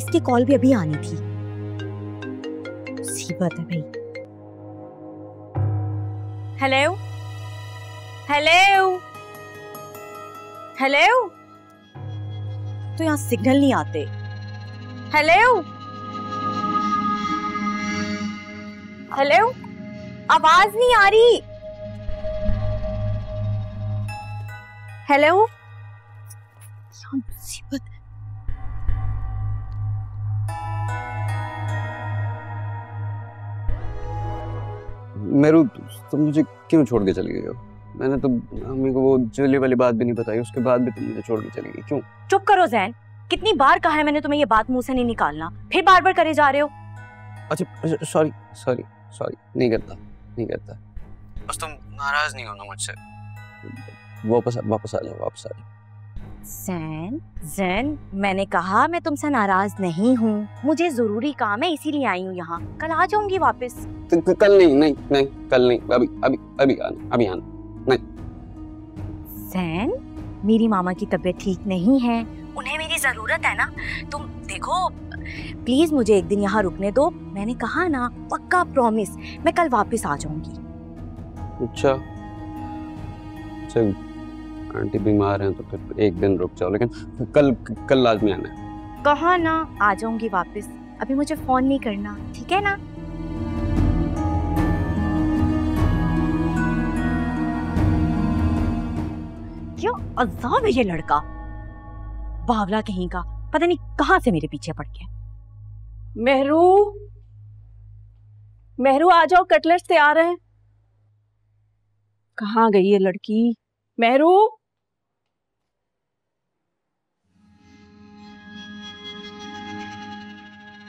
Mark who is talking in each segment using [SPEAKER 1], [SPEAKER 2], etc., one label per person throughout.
[SPEAKER 1] इसकी कॉल भी अभी आनी थी। मुसीबत है भाई। हेलो हेलो हेलो, तो यहाँ सिग्नल नहीं आते। हेलो हेलो, आवाज नहीं आ रही। हेलो, मुसीबत है।
[SPEAKER 2] मेरू, तुम मुझे क्यों छोड़ के चली गई हो? मैंने तो मम्मी को वो ज्वेलरी वाली बात भी नहीं बताई, उसके बाद भी तुम मुझे छोड़ के चली गई, क्यों?
[SPEAKER 1] चुप करो जैन, कितनी बार कहा है मैंने तुम्हें ये बात मुंह से नहीं निकालना, फिर बार बार करे जा रहे हो।
[SPEAKER 2] अच्छा सॉरी सॉरी सॉरी, नहीं करता। बस तुम नाराज नहीं होना मुझसे। वापस आ जाओ।
[SPEAKER 1] जैन, मैंने कहा मैं तुमसे नाराज नहीं हूँ, मुझे जरूरी काम है इसीलिए आई हूँ यहाँ। कल आ जाऊंगी वापस।
[SPEAKER 2] कल नहीं, कल नहीं, अभी आना। नहीं
[SPEAKER 1] जैन, मेरी मामा की तबीयत ठीक नहीं है, उन्हें मेरी जरूरत है ना। तुम देखो, प्लीज मुझे एक दिन यहाँ रुकने दो। मैंने कहा ना, पक्का प्रॉमिस, मैं कल वापस आ जाऊंगी।
[SPEAKER 2] अच्छा, आंटी बीमार हैं तो फिर एक दिन रुक जाओ, लेकिन कल लाजमी आना है।
[SPEAKER 1] कहा ना, आ जाऊंगी वापस। अभी मुझे फोन नहीं करना, ठीक है ना? क्या अज़ाब है ये लड़का, बावला कहीं का, पता नहीं कहां से मेरे पीछे पड़ गया।
[SPEAKER 3] मेहरू आ जाओ, कटलेट्स तैयार हैं। कहाँ गई ये लड़की? मेहरू,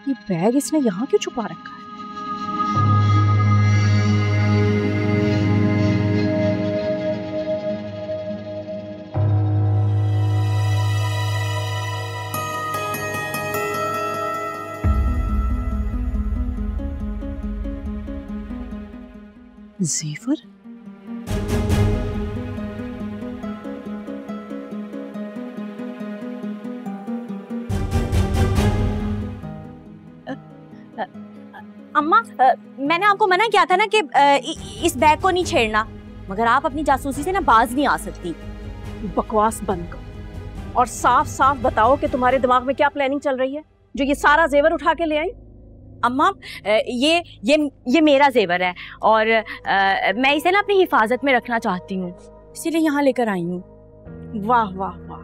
[SPEAKER 3] ये बैग इसने यहाँ क्यों छुपा रखा है? ज़ेवर?
[SPEAKER 1] अम्मा, मैंने आपको मना किया था ना कि इस बैग को नहीं छेड़ना, मगर आप अपनी जासूसी से ना बाज नहीं आ सकती।
[SPEAKER 3] बकवास बंद करो और साफ साफ बताओ कि तुम्हारे दिमाग में क्या प्लानिंग चल रही है जो ये सारा जेवर उठा के ले आई?
[SPEAKER 1] अम्मा, ये मेरा जेवर है और मैं इसे ना अपनी हिफाजत में रखना चाहती हूँ, इसीलिए यहाँ लेकर आई हूँ।
[SPEAKER 3] वाह वाह वाह,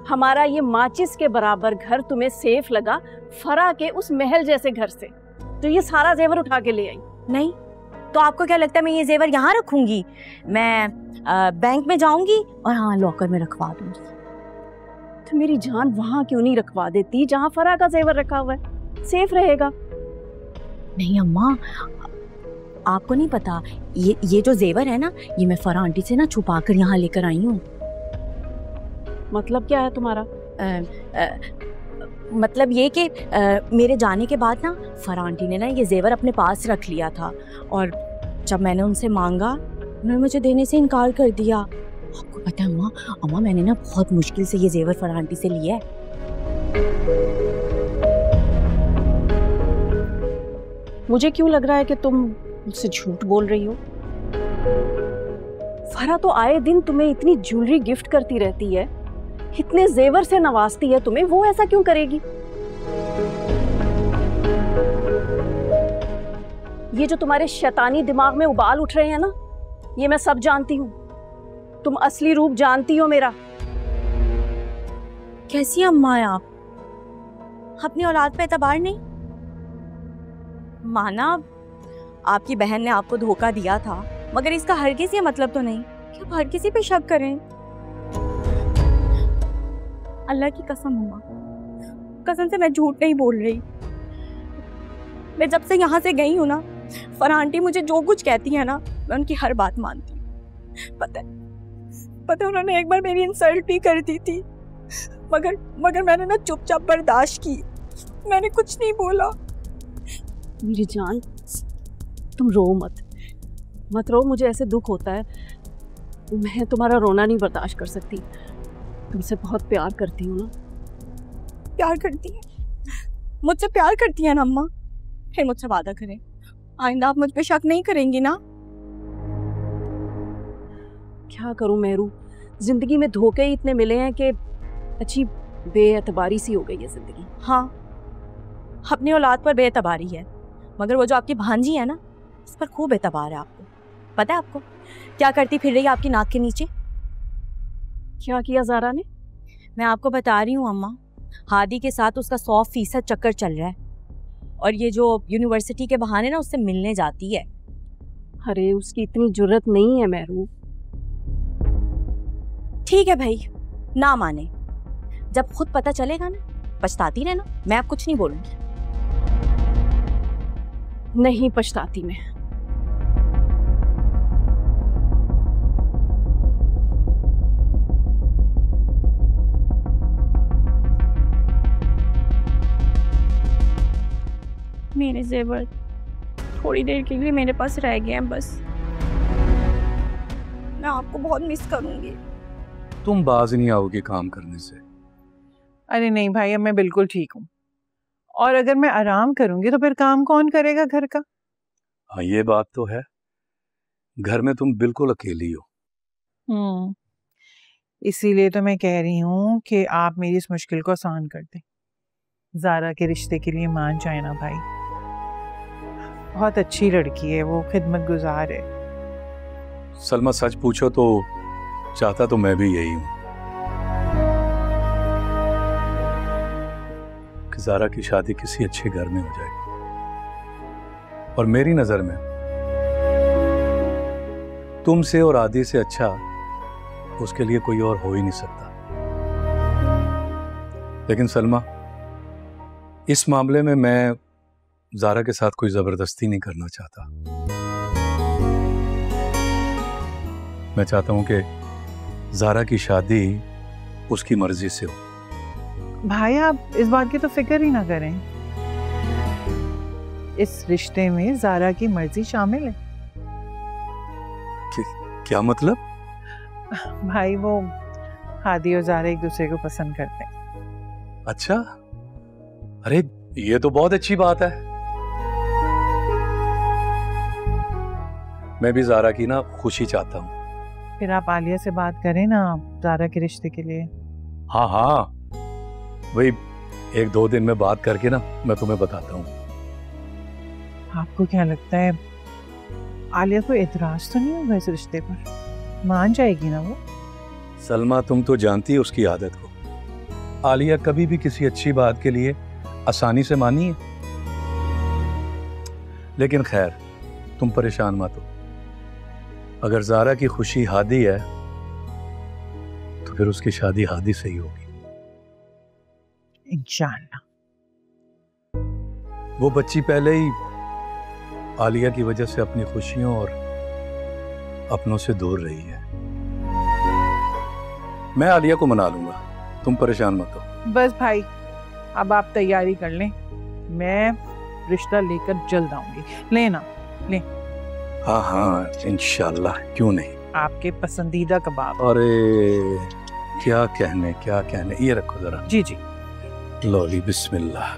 [SPEAKER 3] हमारा ये माचिस के बराबर घर तुम्हें सेफ लगा फरा के उस महल जैसे घर से, तो ये सारा जेवर उठा के ले आई?
[SPEAKER 1] नहीं तो आपको क्या लगता है मैं ये जेवर यहाँ रखूंगी? मैं बैंक में जाऊंगी और हाँ, लॉकर में रखवा दूंगी।
[SPEAKER 3] तो मेरी जान वहां क्यों नहीं रखवा देती जहां फरा का जेवर रखा हुआ है, सेफ रहेगा।
[SPEAKER 1] नहीं अम्मा, आपको नहीं पता, ये जो जेवर है ना, ये मैं फरा आंटी से ना छुपा कर यहाँ लेकर आई हूँ।
[SPEAKER 3] मतलब क्या है तुम्हारा?
[SPEAKER 1] मतलब ये कि मेरे जाने के बाद ना फरा आंटी ने ना ये जेवर अपने पास रख लिया था और जब मैंने उनसे मांगा, उन्होंने मुझे देने से इनकार कर दिया। आपको पता है अम्मा, मैंने ना बहुत मुश्किल से ये जेवर फरा आंटी से लिया है।
[SPEAKER 3] मुझे क्यों लग रहा है कि तुम मुझसे झूठ बोल रही हो। फरा तो आए दिन तुम्हें इतनी ज्वेलरी गिफ्ट करती रहती है, इतने जेवर से नवाजती है तुम्हें, वो ऐसा क्यों करेगी? ये जो तुम्हारे शैतानी दिमाग में उबाल उठ रहे हैं ना, ये मैं सब जानती हूँ। तुम असली रूप जानती हो मेरा।
[SPEAKER 1] कैसी अम्मा है आप? अपनी औलाद पे एतबार नहीं? माना आपकी बहन ने आपको धोखा दिया था, मगर इसका हरगिज़ ये मतलब तो नहीं कि आप हर किसी पे शक करें। अल्लाह की कसम अम्मा, कसम से मैं झूठ नहीं बोल रही। मैं जब से यहाँ से गई हूँ ना, फरा आंटी मुझे जो कुछ कहती है ना, मैं उनकी हर बात मानती हूँ। पता है उन्होंने एक बार मेरी इंसल्ट भी कर दी थी, मगर मैंने ना चुपचाप बर्दाश्त की, मैंने कुछ नहीं बोला।
[SPEAKER 3] मेरी जान, तुम रो मत रो, मुझे ऐसे दुख होता है। मैं तुम्हारा रोना नहीं बर्दाश्त कर सकती। तुमसे बहुत प्यार करती हूँ ना।
[SPEAKER 1] प्यार करती है? मुझसे प्यार करती है ना अम्मा? फिर मुझसे वादा करें, आइंदा आप मुझ पे शक नहीं करेंगी ना?
[SPEAKER 3] क्या करूं मेहरू, जिंदगी में धोखे ही इतने मिले हैं कि अच्छी बेएतबारी सी हो गई है जिंदगी।
[SPEAKER 1] हाँ, अपनी औलाद पर बेएतबारी है, मगर वो जो आपकी भांजी है ना, उस पर खूब एतबार है आपको। पता है आपको क्या करती फिर रही है आपकी नाक के नीचे?
[SPEAKER 3] क्या किया ज़ारा ने?
[SPEAKER 1] मैं आपको बता रही हूँ अम्मा, हादी के साथ उसका 100% चक्कर चल रहा है, और ये जो यूनिवर्सिटी के बहाने ना उससे मिलने जाती है।
[SPEAKER 3] अरे उसकी इतनी जुर्रत नहीं है मेहरू।
[SPEAKER 1] ठीक है भाई, ना माने, जब खुद पता चलेगा ना पछताती रहना, मैं अब कुछ नहीं बोलूंगी।
[SPEAKER 3] नहीं पछताती मैं।
[SPEAKER 1] मेरे जेवर थोड़ी देर के लिए मेरे पास रह गए हैं बस। मैं आपको बहुत मिस करूंगी।
[SPEAKER 4] तुम बाज नहीं आओगी काम करने से।
[SPEAKER 5] अरे नहीं भाई, अब मैं बिल्कुल ठीक हूँ, और अगर मैं आराम करूंगी तो फिर काम कौन करेगा घर का?
[SPEAKER 4] हाँ ये बात तो है, घर में तुम बिल्कुल अकेली हो।
[SPEAKER 5] इसीलिए तो मैं कह रही हूँ कि आप मेरी इस मुश्किल को आसान कर दें। ज़ारा के रिश्ते के लिए मान जाए ना भाई, बहुत अच्छी लड़की है वो, खिदमत गुजार है।
[SPEAKER 4] सलमा सच पूछो तो चाहता तो मैं भी यही हूँ कि ज़ारा की शादी किसी अच्छे घर में हो जाए, और मेरी नजर में तुमसे और आदि से अच्छा उसके लिए कोई और हो ही नहीं सकता। लेकिन सलमा, इस मामले में मैं ज़ारा के साथ कोई जबरदस्ती नहीं करना चाहता। मैं चाहता हूं कि ज़ारा की शादी उसकी मर्जी से हो।
[SPEAKER 5] भाई आप इस बात की तो फिक्र ही ना करें, इस रिश्ते में ज़ारा की मर्जी शामिल है।
[SPEAKER 4] क्या मतलब?
[SPEAKER 5] भाई वो हादी और ज़ारा एक दूसरे को पसंद करते हैं।
[SPEAKER 4] अच्छा, अरे ये तो बहुत अच्छी बात है। मैं भी ज़ारा की ना खुशी चाहता हूँ।
[SPEAKER 5] फिर आप आलिया से बात करें ना ज़ारा के रिश्ते के लिए।
[SPEAKER 4] हाँ हाँ, वही 1-2 दिन में बात करके ना मैं तुम्हें बताता हूँ।
[SPEAKER 5] आपको क्या लगता है आलिया को एतराज तो नहीं होगा इस रिश्ते पर? मान जाएगी ना वो?
[SPEAKER 4] सलमा तुम तो जानती है उसकी आदत को। आलिया कभी भी किसी अच्छी बात के लिए आसानी से मानी है। लेकिन खैर, तुम परेशान मत हो। अगर ज़ारा की खुशी हादी है तो फिर उसकी शादी हादी से ही होगी
[SPEAKER 5] इंशाअल्लाह।
[SPEAKER 4] वो बच्ची पहले ही आलिया की वजह से अपनी खुशियों और अपनों से दूर रही है। मैं आलिया को मना लूंगा, तुम परेशान मत हो।
[SPEAKER 5] बस भाई अब आप तैयारी कर लें, मैं रिश्ता लेकर जल्द आऊंगी। लेना ले।
[SPEAKER 4] हाँ हाँ इंशाल्लाह, क्यों नहीं।
[SPEAKER 5] आपके पसंदीदा कबाब।
[SPEAKER 4] अरे क्या कहने, ये रखो जरा।
[SPEAKER 5] जी जी।
[SPEAKER 4] लो ली, बिस्मिल्लाह।